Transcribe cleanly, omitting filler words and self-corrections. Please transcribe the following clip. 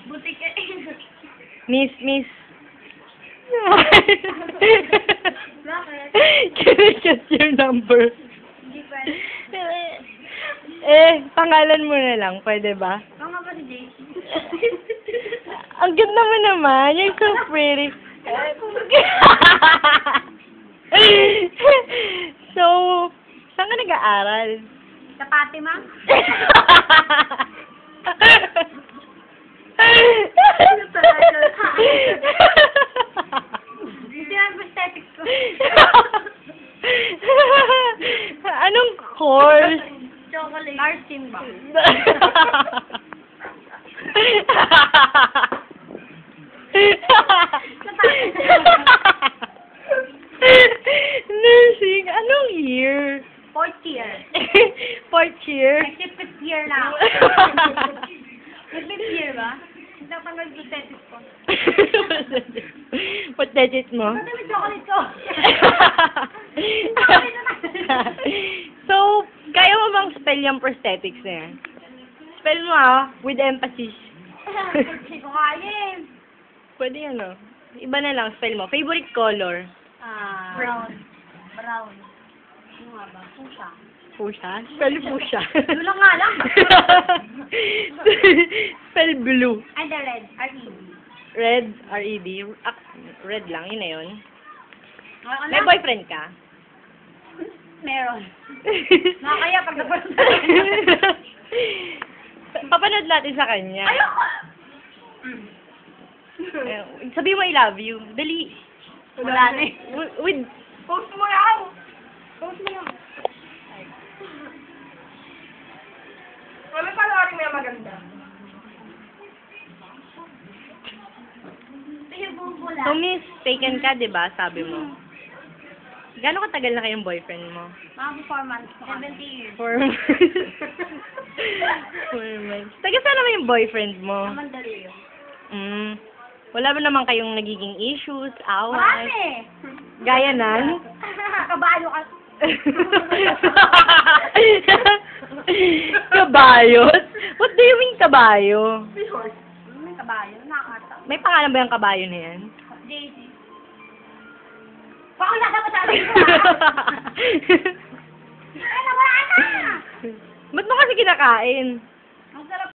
Butik eh. Miss. Bakit? Can I get your number? Hindi pwede. Pangalan mo na lang, pwede ba? Baka nga ba si Daisy? Ang ganda mo naman, you're so pretty. So, saan ka nag-aaral? Sa Fatima? Hindi ang prosthetics ko. Anong course? Chocolate. Nursing ba? Nursing? Anong year? Fourth year. Fourth year? Fifth year na ako. Fifth year ba? Hindi ako tanggal prosthetics ko. What digit mo? Ano yung chocolate ko? So, kaya mo bang spell yung prosthetics na yan? Spell mo with emphasis. Hindi ko kaya eh. Pwede yan Iba na lang, spell mo. Favorite color? Brown. Brown. Ano nga ba? Pusha. Fuchsia? Spell fuchsia. Blue lang nga lang. Spell blue. And the red. R-E-D. Red, R-E-D. Red lang, yun na yun. Ano? May boyfriend ka? Meron. Nakakaya pag napanood. Papanood natin sa kanya. Ayoko! Sabi mo I love you. Dali. Wala na eh. With... Post mo lang! Post mo lang. Wala pa na rin may maganda. Pero bubula. So, miss, taken ka, di ba? Sabi mo. Gano'ng katagal na kayong boyfriend mo? Mga 4 months. 70 years. 4 months. 4 months. Taga saan naman yung boyfriend mo? Naman dali yun. Wala ba naman kayong nagiging issues, away? Marami! Gaya nan? Kabayo ka. Kabayot? What do you mean kabayo? May kabayo. Nakakata. May pangalan ba yung kabayo na yan? Daisy. Baka nasa matabi ko Ay, nawala na! Ba't mo kasi kinakain? Ang sarap.